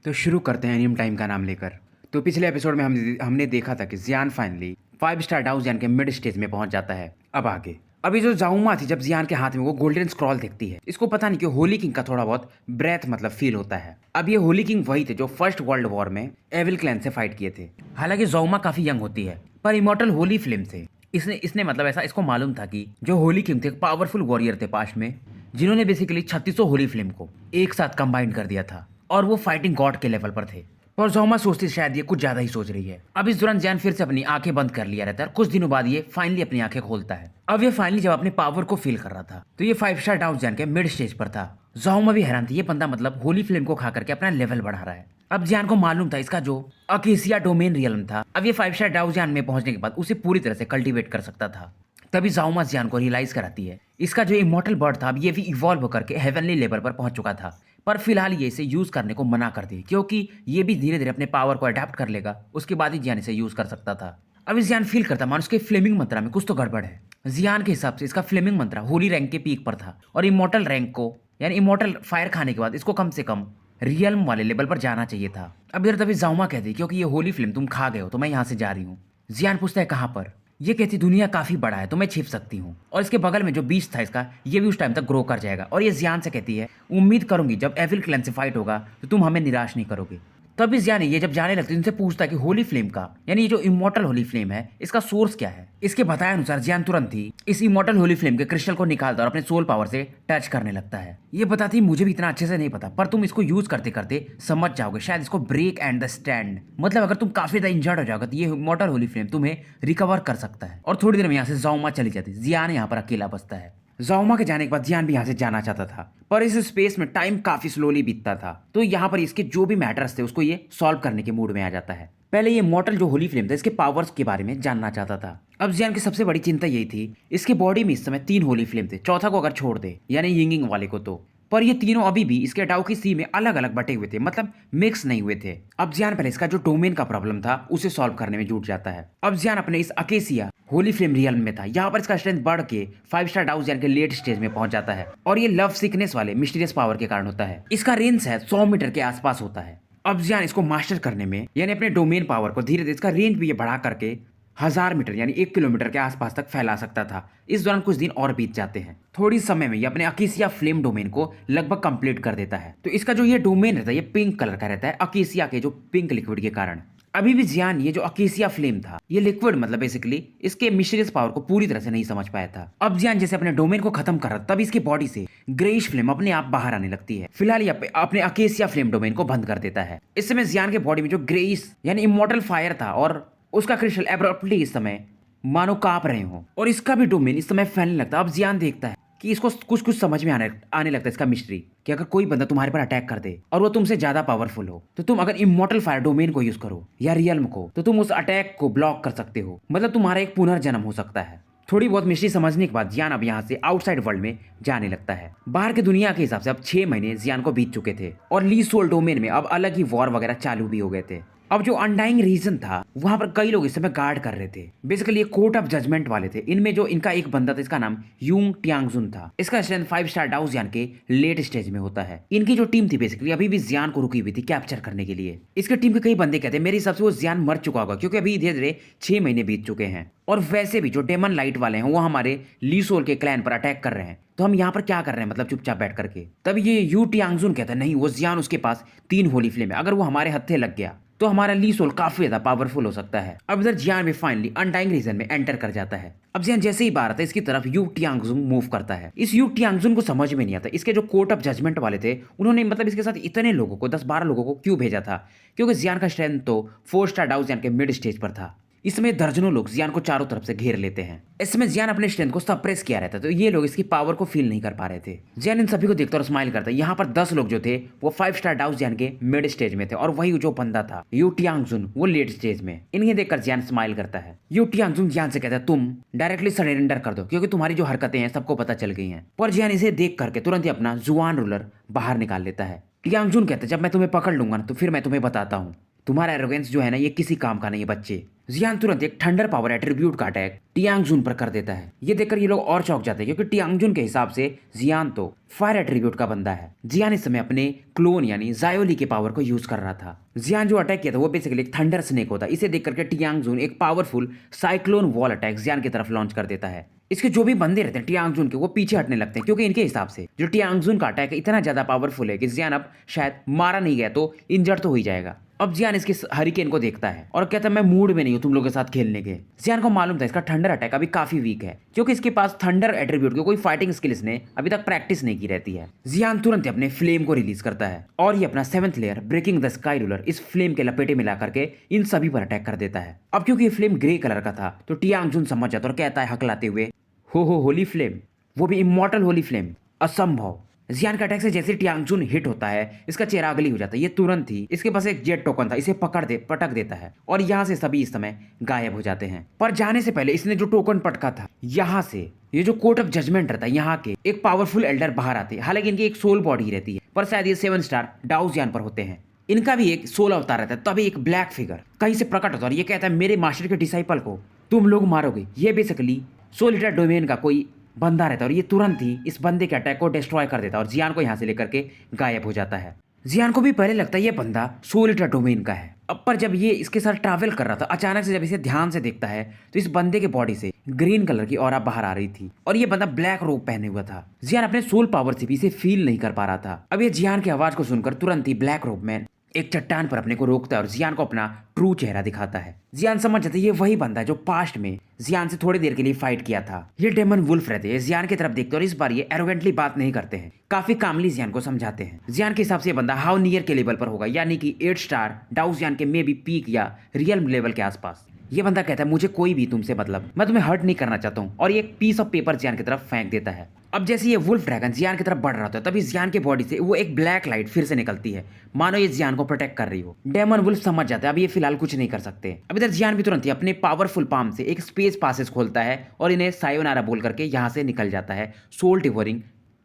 तो शुरू करते हैं एनिम टाइम का नाम लेकर। तो पिछले एपिसोड में हमने देखा था कि जियान फाइनली 5 स्टार डाउ यान के मिड स्टेज में पहुंच जाता है। अब आगे अभी जो जाउमा थी, जब जियान के हाथ में वो गोल्डन स्क्रॉल दिखती है, इसको पता नहीं कि होली किंग का थोड़ा बहुत ब्रेथ मतलब फील होता है। अब ये होली किंग वही थे जो फर्स्ट वर्ल्ड वॉर में एविल क्लैन से फाइट किए थे। हालांकि जाउमा काफी यंग होती है, पर इमॉर्टल होली फ्लेम थे। इसने इसने मतलब ऐसा इसको मालूम था कि जो होली किंग थे पावरफुल वॉरियर थे पास्ट में, जिन्होंने बेसिकली 3600 होली फ्लेम को एक साथ कंबाइन कर दिया था और वो फाइटिंग गॉड के लेवल पर थे। पर जोमा सोचती शायद ये कुछ ज्यादा ही सोच रही है। अब इस दौरान जैन फिर से अपनी आंखें बंद कर लिया रहता है। कुछ दिनों बाद ये फाइनली अपनी आंखें खोलता है। अब ये फाइनली जब अपने पावर को फील कर रहा था तो ये 5 स्टार डाउन जैन के मिड स्टेज पर था। जोमा भी हैरान थी, ये बंदा मतलब होली फ्लेम को खा करके अपना लेवल बढ़ा रहा है। अब जैन को मालूम था इसका जो अकेसिया डोमेन रियलम था, अब ये 5 स्टार डाउ जैन में पहुंचने के बाद उसे पूरी तरह से कल्टीवेट कर सकता था। तभी जाउमा जियान को रियलाइज कराती है इसका जो इमॉर्टल बर्ड था अब ये भी इवॉल्व होकर के हेवनली लेवल पर पहुंच चुका था। पर फिलहाल ये इसे यूज करने को मना कर दी, क्योंकि ये भी धीरे धीरे अपने पावर को अडेप्ट कर लेगा, उसके बाद ही जियान इसे यूज कर सकता था। अब जियान फील करता मानो उसके फ्लेमिंग मंत्रा में कुछ तो गड़बड़ है। जियान के हिसाब से इसका फ्लेमिंग मंत्रा होली रैंक के पीक पर था और इमॉर्टल रैंक को यानी इमॉर्टल फायर खाने के बाद इसको कम से कम रियल्म वाले लेवल पर जाना चाहिए था। अब इधर तभी जाउमा कहती क्योंकि ये होली फ्लेम तुम खा गए हो तो मैं यहाँ से जा रही हूँ। जियान पूछता है कहाँ पर? ये कहती दुनिया काफी बड़ा है तो मैं छिप सकती हूँ, और इसके बगल में जो बीच था इसका ये भी उस टाइम तक ग्रो कर जाएगा। और ये जियान से कहती है उम्मीद करूंगी जब एविल क्लैन से फाइट होगा तो तुम हमें निराश नहीं करोगे। तभी जियान ये जब जाने लगती है उनसे पूछता है कि होली फ्लेम का यानी ये जो इमॉर्टल होली फ्लेम है इसका सोर्स क्या है। इसके बताए अनुसार जियान तुरंत ही इस इमॉर्टल होली फ्लेम के क्रिस्टल को निकालता और अपने सोल पावर से टच करने लगता है। ये बताती मुझे भी इतना अच्छे से नहीं पता, पर तुम इसको यूज करते करते समझ जाओगे, शायद इसको ब्रेक एंड द स्टैंड मतलब अगर तुम काफी ज्यादा इंजर्ड हो जाओगे तो ये इमॉर्टल होली फ्लेम तुम्हें रिकवर कर सकता है। और थोड़ी देर में यहाँ से जाउमा चली जाती है। जियान यहाँ पर अकेला बचता है। जाउमा के जाने के बाद जियान भी यहाँ से जाना चाहता था, पर इस स्पेस में टाइम काफी स्लोली बीतता था। तो यहाँ पर इसके जो भी मैटर्स थे उसको ये सॉल्व करने के मूड में आ जाता है। पहले ये मॉर्टल जो होली फ्लेम था इसके पावर्स के बारे में जानना चाहता था। अब जियान की सबसे बड़ी चिंता यही थी इसके बॉडी में इस समय 3 होली फ्लेम थे, चौथा को अगर छोड़ दे यानी यिंगिंग वाले को तो। पर ये तीनों अभी भी इसके डाउ की सी में अलग अलग बटे हुए थे, मतलब मिक्स नहीं हुए थे। अब जियान पहले इसका जो डोमेन का प्रॉब्लम था उसे सॉल्व करने में जुट जाता है। अब जियान अपने इस अकेसिया होली फ्लेम रियल में था, यहाँ पर इसका स्ट्रेंथ बढ़ के 5 स्टार डाउ जियान के लेट स्टेज में पहुंच जाता है, और ये लव सिकनेस वाले मिस्टीरियस पावर के कारण होता है। इसका रेंज शायद 100 मीटर के आसपास होता है। अब जियान इसको मास्टर करने में यानी अपने डोमेन पावर को धीरे धीरे इसका रेंज भी ये बढ़ा करके 1000 मीटर यानी 1 किलोमीटर के आसपास तक फैला सकता था। इस दौरान कुछ दिन और बीत जाते हैं। थोड़ी समय में ये अपने अकेसिया फ्लेम डोमेन को लगभग कंप्लीट कर देता है। तो इसका जो ये डोमेन रहता है ये पिंक कलर का रहता है अकेसिया के जो पिंक लिक्विड के कारण। अभी भी जियान ये जो अकेसिया फ्लेम था ये लिक्विड मतलब बेसिकली इसके मिस्टीरियस पावर को पूरी तरह से नहीं समझ पाया था। अब जियान जैसे अपने डोमेन को खत्म कर रहा तब इसकी बॉडी से ग्रेइश फ्लेम अपने आप बाहर आने लगती है। फिलहाल ये अपने अकेसिया फ्लेम डोमेन को बंद कर देता है। इस समय जियान के बॉडी में जो ग्रेइश यानी इमॉर्टल फायर था और उसका क्रिस्टल एब्रप्टली इस समय मानो कांप रहे हो, और इसका भी डोमेन इस समय फैलने लगता है। अब जियान देखता है कि इसको कुछ कुछ समझ में आने लगता है इसका मिस्ट्री, कि अगर कोई बंदा तुम्हारे पर अटैक कर दे और वो तुमसे ज्यादा पावरफुल हो तो तुम अगर इमॉर्टल फायर डोमेन को यूज करो या रियल्म को तो तुम उस अटैक को ब्लॉक कर सकते हो, मतलब तुम्हारा एक पुनर्जन्म हो सकता है। थोड़ी बहुत मिस्ट्री समझने के बाद जियान अब यहाँ से आउटसाइड वर्ल्ड में जाने लगता है। बाहर की दुनिया के हिसाब से अब 6 महीने जियान को बीत चुके थे और ली सोल डोमेन में अब अलग ही वॉर वगैरह चालू भी हो गए थे। अब जो अनडाइंग रीजन था वहां पर कई लोग इस समय गार्ड कर रहे थे। बेसिकली ये कोर्ट ऑफ जजमेंट वाले थे। इनमें जो इनका एक बंदा था इसका नाम यूंग टियांगजुन था। इसका स्ट्रेंथ 5 स्टार डाउ जियान के लेट स्टेज में होता है। इनकी जो टीम थी बेसिकली अभी भी जियान को रुकी हुई थी कैप्चर करने के लिए। इसके टीम के कई बंदे कहते हैं मेरे हिसाब से वो जियान मर चुका होगा, क्योंकि अभी धीरे धीरे 6 महीने बीत चुके हैं। और वैसे भी जो डेमन लाइट वाले हैं वो हमारे ली सोल के क्लैन पर अटैक कर रहे हैं, तो हम यहाँ पर क्या कर रहे हैं मतलब चुपचाप बैठ करके। तब ये यू टियांगजुन कहता है नहीं वो जियान उसके पास 3 होली फ्लेम है, अगर वो हमारे हत्थे लग गया तो हमारा ली सोल काफी ज्यादा पावरफुल हो सकता है। अब इधर जियान भी फाइनली अनडाइंग रीजन में एंटर कर जाता है। अब जियान जैसे ही बाहर आता है इसकी तरफ यू टियांगजुन मूव करता है। इस यू टियांगजुन को समझ में नहीं आता इसके जो कोर्ट ऑफ जजमेंट वाले थे उन्होंने मतलब इसके साथ इतने लोगों को 10-12 लोगों को क्यों भेजा था, क्योंकि जियान का स्ट्रेंथ तो 4 स्टार डाउ जियान के मिड स्टेज पर था। इसमें दर्जनों लोग जियान को चारों तरफ से घेर लेते हैं। इसमें जियान अपने स्ट्रेंथ को सप्रेस किया रहता है, तो ये लोग इसकी पावर को फील नहीं कर पा रहे थे। जियान इन सभी को देखता और स्माइल करता है। यहाँ पर 10 लोग जो थे वो 5 स्टार डाउ जियान के मिड स्टेज में थे, और वही जो बंदा था यू टियांगजुन वो लेट स्टेज में। इन्हें देखकर जियान स्माइल करता है। यू टियांगजुन जियान से कहता है तुम डायरेक्टली सरेंडर कर दो, क्योंकि तुम्हारी जो हरकतें हैं सबको पता चल गई हैं। पर जियान इसे देख करके तुरंत ही अपना जुआन रूलर बाहर निकाल लेता है। टियांगजुन कहता है जब मैं तुम्हें पकड़ लूंगा ना तो फिर मैं तुम्हें बताता हूँ। तुम्हारा एरोगेंस जो है ना ये किसी काम का नहीं है बच्चे। जियान तुरंत एक थंडर पावर एट्रीब्यूट का अटैक टियांगजुन पर कर देता है। ये देखकर ये लोग और चौंक जाते हैं क्योंकि टियांगजुन के हिसाब से जियान तो फायर एट्रीब्यूट का बंदा है। जियान इस समय अपने क्लोन यानी जायोली के पावर को यूज कर रहा था। जियान जो अटैक किया था वो बेसिकली एक थंडर स्नेक होता है। इसे देख करके टियांगजुन एक पावरफुल साइक्लोन वॉल अटैक जियान की तरफ लॉन्च कर देता है। इसके जो भी बंदे रहते हैं टियांगजुन के वो पीछे हटने लगते हैं क्योंकि इनके हिसाब से जो टियांगजुन का अटैक इतना ज्यादा पावरफुल है कि जियान अब शायद मारा नहीं गया तो इंजर्ड तो हो ही जाएगा। अब जियान इसके हरिकेन को देखता है और कहता है मैं मूड में नहीं हूं तुम लोगों के साथ खेलने के। जियान को मालूम था इसका थंडर अटैक अभी काफी वीक है क्योंकि इसके पास थंडर एट्रीब्यूट की कोई फाइटिंग स्किल इसने अभी तक प्रैक्टिस नहीं की रहती है। जियान तुरंत अपने फ्लेम को रिलीज करता है और ये अपना 7th layer breaking the sky ruler इस फ्लेम के लपेटे मिला करके इन सभी पर अटैक कर देता है। अब क्योंकि ये फ्लेम ग्रे कलर का था तो टियांगजुन समझ जाता और कहता है हकलाते हुए, हो होली फ्लेम, वो भी इमॉर्टल होली फ्लेम, असंभव। जियान के अटैक से जैसे टियांगजुन हिट होता है इसका चेहरा अगली हो जाता है। ये तुरंत ही इसके पास एक जेट टोकन था, इसे पटक देता है और यहाँ से सभी इस समय गायब हो जाते हैं। पर जाने से पहले इसने जो टोकन पटका था यहाँ से ये जो कोर्ट ऑफ जजमेंट रहता है यहाँ के एक पावरफुल एल्डर बाहर आते हैं। हालांकि इनकी एक सोल बॉडी रहती है पर शायद ये 7 स्टार डाउजियान पर होते हैं। इनका भी एक सोल अवतार रहता है। तभी एक ब्लैक फिगर कहीं से प्रकट होता है और ये कहता है मेरे मास्टर के डिसाइपल को तुम लोग मारोगे। ये बेसिकली सोलिटर डोमेन का कोई बंदा रहता है और ये तुरंत ही इस बंदे के अटैक को डिस्ट्रॉय कर देता है और जियान को यहाँ से लेकर के गायब हो जाता है। जियान को भी पहले लगता है ये बंदा सोलिटर डोमेन का है। अब पर जब ये इसके साथ ट्रैवल कर रहा था अचानक से जब इसे ध्यान से देखता है तो इस बंदे के बॉडी से ग्रीन कलर की ऑरा बाहर आ रही थी और ये बंदा ब्लैक रोब पहने हुआ था। जियान अपने सोल पावर से भी इसे फील नहीं कर पा रहा था। अब ये जियान की आवाज को सुनकर तुरंत ही ब्लैक रोब मैन एक चट्टान पर अपने को रोकता है और जियान को अपना ट्रू चेहरा दिखाता है। जियान समझ जाता है ये वही बंदा है जो पास्ट में जियान से थोड़ी देर के लिए फाइट किया था। ये डेमन वुल्फ रहते हैं, जियान की तरफ देखते हैं और इस बार ये एरोगेंटली बात नहीं करते हैं, काफी कामली जियान को समझाते हैं। जियान के हिसाब से ये बंदा हाउ नियर के लेवल पर होगा यानी कि 8 स्टार डाउजियान के मे बी पीक या रियल लेवल के आसपास। ये बंदा कहता है मुझे कोई भी तुमसे मतलब, मैं तुम्हें हर्ट नहीं करना चाहता हूँ और ये एक पीस ऑफ पेपर जियान की तरफ फेंक देता है। अब जैसे ये वुल्फ ड्रैगन जियान की तरफ बढ़ रहा होता है तभी जियान के बॉडी से वो एक ब्लैक लाइट फिर से निकलती है मानो ये जियान को प्रोटेक्ट कर रही हो। डेमन वुल्फ समझ जाता है अब ये फिलहाल कुछ नहीं कर सकते। अब इधर जियान भी तुरंत ही अपने पावरफुल पाम से एक स्पेस पासेस खोलता है और इन्हें सायोनारा बोल करके यहाँ से निकल जाता है सोल डिवोरिंग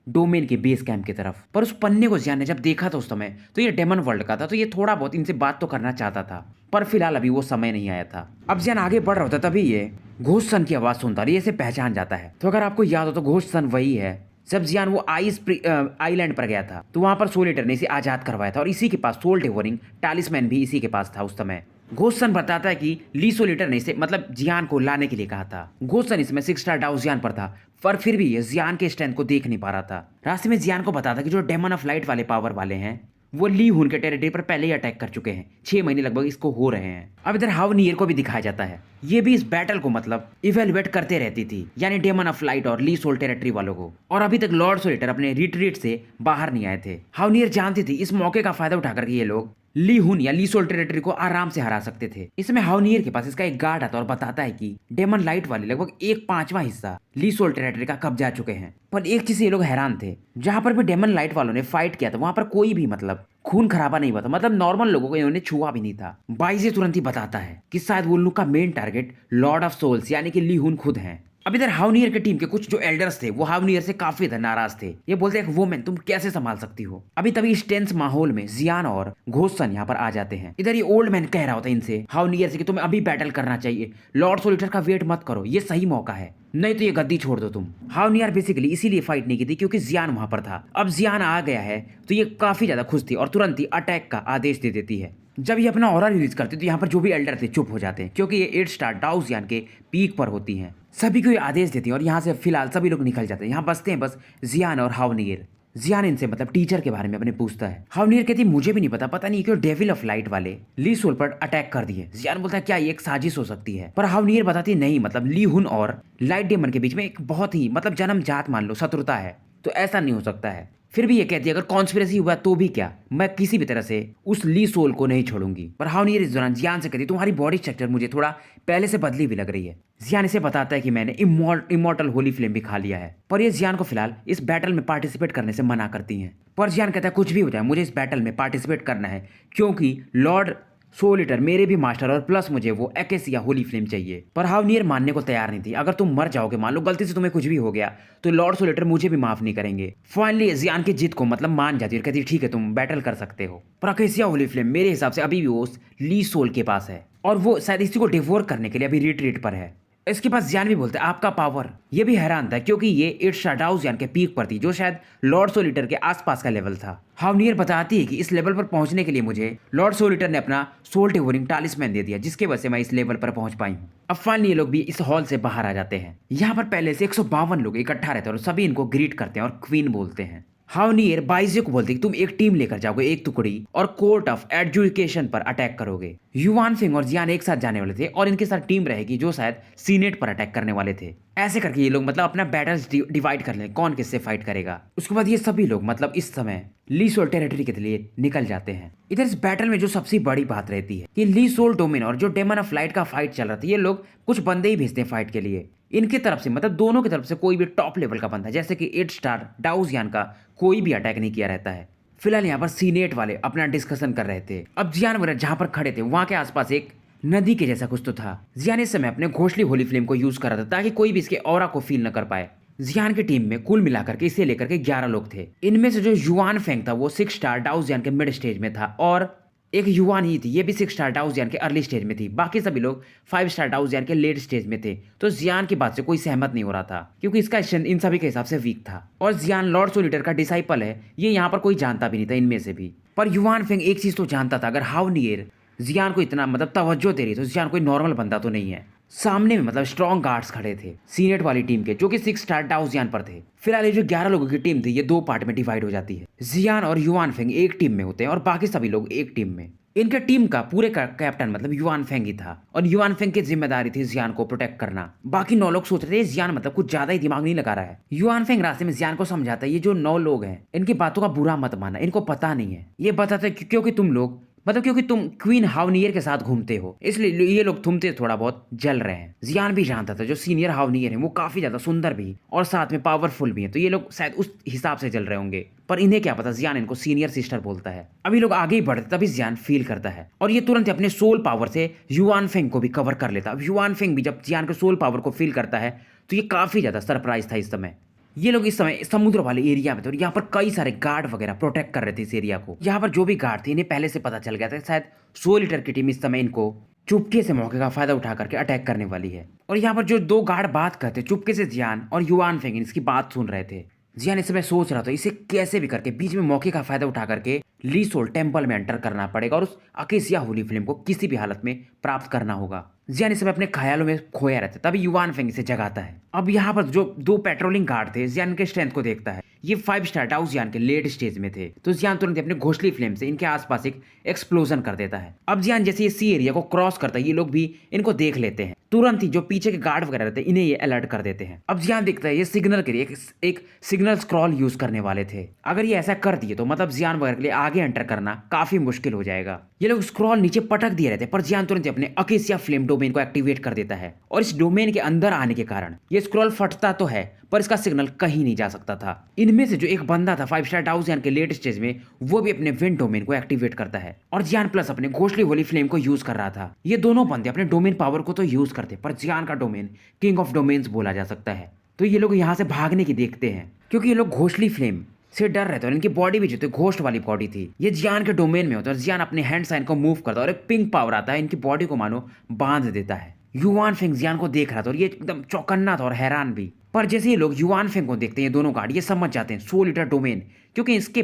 डोमेन के बेस कैंप की तरफ। पर उस पन्ने को जियान ने जब देखा था उस समय तो ये डेमन वर्ल्ड का था तो ये थोड़ा बहुत इनसे बात तो करना चाहता था पर फिलहाल अभी वो समय नहीं आया था। अब जियान आगे बढ़ रहा होता तभी ये घोस्ट सन की आवाज सुनता और ये इसे पहचान जाता है। तो अगर आपको याद हो तो घोस्ट सन वही है जब जियान वो आइलैंड पर गया था तो वहां पर सोलिटर ने इसे आजाद करवाया था और इसी के पास सोल डिवोरिंग टालिस्मैन भी इसी के पास था उस समय। घोस्ट सन बताता है कि ली सोलिटर ने इसे मतलब जियान को लाने के लिए कहा था। घोस्ट सन इसमें 6 स्टार डाउजियान पर था पर फिर भी ये जियान के स्ट्रेंथ को देख नहीं पा रहा था। रास्ते में जियान को बताता कि जो डेमन ऑफ लाइट वाले पावर वाले हैं वो ली हुन के टेरिटरी पर पहले ही अटैक कर चुके हैं, 6 महीने लगभग इसको हो रहे हैं। अब इधर हाउ नियर को भी दिखाया जाता है, ये भी इस बैटल को मतलब इवेलुएट करते रहती थी यानी डेमन ऑफ लाइट और ली सोल टेरिटरी वालों को। और अभी तक लॉर्ड सोलिटर अपने रिट्रीट से बाहर नहीं आए थे। हाउ नियर जानती थी इस मौके का फायदा उठाकर ये लोग ली हुन या ली सोल टेरिटरी को आराम से हरा सकते थे। इसमें हाउ नियर के पास इसका एक गार्ड आता और बताता है कि डेमन लाइट वाले लगभग 1/5वां हिस्सा ली सोल टेरिटरी का कब्जा चुके हैं। पर एक चीज से ये लोग हैरान थे, जहां पर भी डेमन लाइट वालों ने फाइट किया था वहां पर कोई भी मतलब खून खराबा नहीं हुआ था, मतलब नॉर्मल लोगों को इन्होंने छुआ भी नहीं था। बाइजे तुरंत ही बताता है कि शायद वो लोग का main target lord of souls यानी कि ली हुन खुद हैं। अब इधर हाउनियर के टीम के कुछ जो एल्डर्स थे वो हाउनियर से काफी नाराज थे। ये बोलते हैं वोमेन तुम कैसे संभाल सकती हो। अभी तभी इस टेंस माहौल में जियान और घोस्ट सन यहाँ पर आ जाते हैं। इधर ये ओल्ड मैन कह रहा होता है इनसे हाउनियर से कि तुम्हें अभी बैटल करना चाहिए, लॉर्ड सोलिटर का वेट मत करो, ये सही मौका है, नहीं तो ये गद्दी छोड़ दो तुम। हाउनियर बेसिकली इसीलिए फाइट नहीं की थी क्योंकि जियान वहां पर था। अब जियान आ गया है तो ये काफी ज्यादा खुश थी और तुरंत ही अटैक का आदेश दे देती है। जब ये अपना ऑरा रिलीज करते तो यहाँ पर जो भी एल्डर थे चुप हो जाते हैं क्योंकि ये 8 स्टार डाउजियान के पीक पर होती हैं। सभी को ये आदेश देती हैं और यहाँ से फिलहाल सभी लोग निकल जाते हैं। यहाँ बसते हैं बस जियान और हाउनियर। जियान इनसे मतलब टीचर के बारे में अपने पूछता है। हाउनियर कहती मुझे भी नहीं पता नहीं क्यों डेविल ऑफ लाइट वाले ली सोल पर अटैक कर दिए। जियान बोलता है क्या ये एक साजिश हो सकती है, पर हाउनियर बताती नहीं, मतलब ली हुन और लाइट डेमन के बीच में एक बहुत ही मतलब जन्मजात मान लो शत्रुता है, तो ऐसा नहीं हो सकता है। फिर भी ये कहती है अगर कॉन्स्पिरेसी हुआ तो भी क्या, मैं किसी भी तरह से उस ली सोल को नहीं छोड़ूंगी। पर हाउनियर इस दौरान जियान से कहती तुम्हारी बॉडी स्ट्रक्चर मुझे थोड़ा पहले से बदली हुई लग रही है। जियान इसे बताता है कि मैंने इमॉर्टल होली फ्लेम भी खा लिया है, पर ये जियान को फिलहाल इस बैटल में पार्टिसिपेट करने से मना करती हैं। पर जियान कहता है कुछ भी हो जाए मुझे इस बैटल में पार्टिसिपेट करना है क्योंकि लॉर्ड सोल ईटर मेरे भी मास्टर और प्लस मुझे वो एकेसिया होली फ्लेम चाहिए। पर हावनियर मानने को तैयार नहीं थी। अगर तुम मर जाओगे, मान लो गलती से तुम्हें कुछ भी हो गया, तो लॉर्ड सोल ईटर मुझे भी माफ नहीं करेंगे। फाइनली जियान की जिद को मतलब मान जाती है और कहती है ठीक है तुम बैटल कर सकते हो। पर एकेसिया होली फ्लेम मेरे हिसाब से अभी भी उस ली सोल के पास है और वो शायद इसी को डिवोर करने के लिए अभी रिट्रीट पर है। इसके पास जियान भी बोलते हैं आपका पावर। ये भी हैरान था क्योंकि ये 8 स्टार डाउ जियान के पीक पर थी, जो शायद लॉर्ड सोल ईटर के आसपास का लेवल था। हावनियर बताती है कि इस लेवल पर पहुंचने के लिए मुझे लॉर्ड सोल ईटर ने अपना सोल डिवोरिंग टालिस्मैन दे दिया, जिसकी वजह से मैं इस लेवल पर पहुंच पाई हूँ। अब फाइनली ये लोग भी इस हॉल से बाहर आ जाते हैं। यहाँ पर पहले से 152 लोग इकट्ठा रहते हैं और सभी इनको ग्रीट करते हैं और क्वीन बोलते हैं। हावनियर बाइजे को बोलते कि तुम एक टीम लेकर जाओगे, एक टुकड़ी, और कोर्ट ऑफ एजुकेशन पर अटैक करोगे। युवान फिंग और जियान एक साथ जाने वाले थे और इनके साथ टीम रहेगी जो शायद सीनेट पर अटैक करने वाले थे। ऐसे करके ये लोग मतलब अपना बैटल्स डिवाइड कर लें, कौन किससे फाइट करेगा। उसके बाद ये सभी लोग मतलब इस समय ली सोल टेरिटरी के लिए निकल जाते हैं। इधर इस बैटल में जो सबसे बड़ी बात रहती है कि ली सोल डोमेन और जो डेमन ऑफ लाइट का फाइट चल रहा था, ये लोग कुछ बंदे ही भेजते हैं फाइट के लिए। इनकी तरफ से मतलब दोनों की तरफ से कोई भी टॉप लेवल का बंदा, जैसे कि 8 स्टार डाउजियान का कोई भी अटैक नहीं किया रहता है। फिलहाल यहाँ पर सीनेट वाले अपना डिस्कशन कर रहे थे। अब जियान वगैरह जहां पर खड़े थे वहां के आसपास एक नदी के जैसा कुछ तो था। जियान इस समय अपने घोंसली होली फ्लेम को यूज कर रहा था ताकि कोई भी इसके ऑरा को फील न कर पाए। जियान की टीम में कुल मिलाकर के इसे लेकर के 11 लोग थे। इनमें से जो युवान फेंग था वो 6 स्टार डाउजियान के मिड स्टेज में था और एक युवान ही थी, ये भी 6 स्टार डाउजियान के अर्ली स्टेज में थी। बाकी सभी लोग 5 स्टार डाउजियान के लेट स्टेज में थे। तो जियान की बात से कोई सहमत नहीं हो रहा था क्योंकि इसका स्ट्रेंथ इन सभी के हिसाब से वीक था। और जियान लॉर्ड सोल ईटर का डिसाइपल है, ये यहाँ पर कोई जानता भी नहीं था इनमें से भी। पर युवान फेंग एक चीज तो जानता था, अगर हावनियर जियान को इतना मतलब तवज्जो दे रही तो जियान कोई नॉर्मल बंदा तो नहीं है। सामने में मतलब स्ट्रॉन्ग गार्ड्स खड़े थे सीनेट वाली टीम के, जो कि 6 स्टार डाउजियान पर थे। फिलहाल ये जो 11 लोगों की टीम थी ये 2 पार्ट में डिवाइड हो जाती है। जियान और युवान फेंग एक टीम में होते हैं और बाकी सभी लोग एक टीम में। इनके टीम का पूरे का कैप्टन मतलब युवान फेंग ही था और युवान फेंग की जिम्मेदारी थी जियान को प्रोटेक्ट करना। बाकी 9 लोग सोच रहे थे जियान मतलब कुछ ज्यादा ही दिमाग नहीं लगा रहा है। युवान फेंग रास्ते में जियान को समझाता है ये जो 9 लोग हैं इनकी बातों का बुरा मत मानना, इनको पता नहीं है। ये बताते क्योंकि तुम लोग मतलब क्योंकि तुम क्वीन हावनियर के साथ घूमते हो, इसलिए ये लोग तुमसे थोड़ा बहुत जल रहे हैं। जियान भी जानता था जो सीनियर हावनियर है वो काफी ज्यादा सुंदर भी और साथ में पावरफुल भी है, तो ये लोग शायद उस हिसाब से जल रहे होंगे। पर इन्हें क्या पता जियान इनको सीनियर सिस्टर बोलता है। अभी लोग आगे ही बढ़ते तभी जियान फील करता है और ये तुरंत अपने सोल पावर से युवान फेंग को भी कवर कर लेता। अब युवान फेंग भी जब जियान के सोल पावर को फील करता है तो ये काफी ज्यादा सरप्राइज था इस समय। ये लोग इस समय समुद्र वाले एरिया में थे और यहाँ पर कई सारे गार्ड वगैरह प्रोटेक्ट कर रहे थे इस एरिया को। यहाँ पर जो भी गार्ड थे इन्हें पहले से पता चल गया था शायद सोल ईटर की टीम इस समय इनको चुपके से मौके का फायदा उठा करके अटैक करने वाली है। और यहाँ पर जो 2 गार्ड बात करते चुपके से जियान और युवान फेंग इसकी बात सुन रहे थे। जियान इस समय सोच रहा था इसे कैसे भी करके बीच में मौके का फायदा उठा करके ली सोल टेम्पल में एंटर करना पड़ेगा और उस अकेसिया होली फ्लेम को किसी भी हालत में प्राप्त करना होगा। जियान इस समय अपने ख्यालों में खोया रहता है, तभी युवान फेंग इसे जगाता है। अब यहाँ पर जो 2 पेट्रोलिंग गार्ड थे जियान के स्ट्रेंथ को देखता है, ये 5 स्टार डाउजियान के लेट स्टेज में थे, तो जियान तुरंत अपने घोंसली फ्लेम से इनके आसपास एक एक्सप्लोजन कर देता है। अब जियान जैसे ये सी एरिया को क्रॉस करता है ये लोग भी इनको देख लेते हैं। तुरंत ही जो पीछे के गार्ड वगैरह रहते हैं इन्हें ये अलर्ट कर देते हैं। अब जियान दिखता है ये सिग्नल के लिए एक सिग्नल स्क्रॉल यूज करने वाले थे। अगर ये ऐसा कर दिए तो मतलब जियान वगैरह के लिए आगे एंटर करना काफी मुश्किल हो जाएगा। ये लोग स्क्रॉल नीचे पटक दिए रहते पर जियान तुरंत अपने अकेसिया फ्लेम डोमेन को एक्टिवेट कर देता है और इस डोमेन के अंदर आने के कारण ये स्क्रॉल फटता तो है पर इसका सिग्नल कहीं नहीं जा सकता था। इनमें से जो एक बंदा था 5 स्टार डाउजियान के लेट स्टेज में वो भी अपने विंड डोमेन को एक्टिवेट करता है और जियान प्लस अपने घोंसली होली फ्लेम को यूज कर रहा था। ये दोनों बंदे अपने डोमेन पावर को तो यूज करते पर जियान का डोमेन किंग ऑफ डोमेन्स बोला जा सकता है। तो ये लोग यहाँ से भागने की देखते हैं क्योंकि ये लोग घोंसली फ्लेम से डर रहे थे और इनकी बॉडी भी जो थी घोस्ट वाली बॉडी थी। ये जियान के डोमेन में होता है और जियान अपने हैंड साइन को मूव करता है और एक पिंक पावर आता है इनकी बॉडी को मानो बांध देता है। युवान फेंग जियान को देख रहा था और ये एकदम चौकन्ना था और हैरान भी। पर जैसे ये लोग युवान फेंग को देखते हैं ये दोनों गार्ड ये समझ जाते हैं सोल ईटर डोमेन, क्योंकि इसके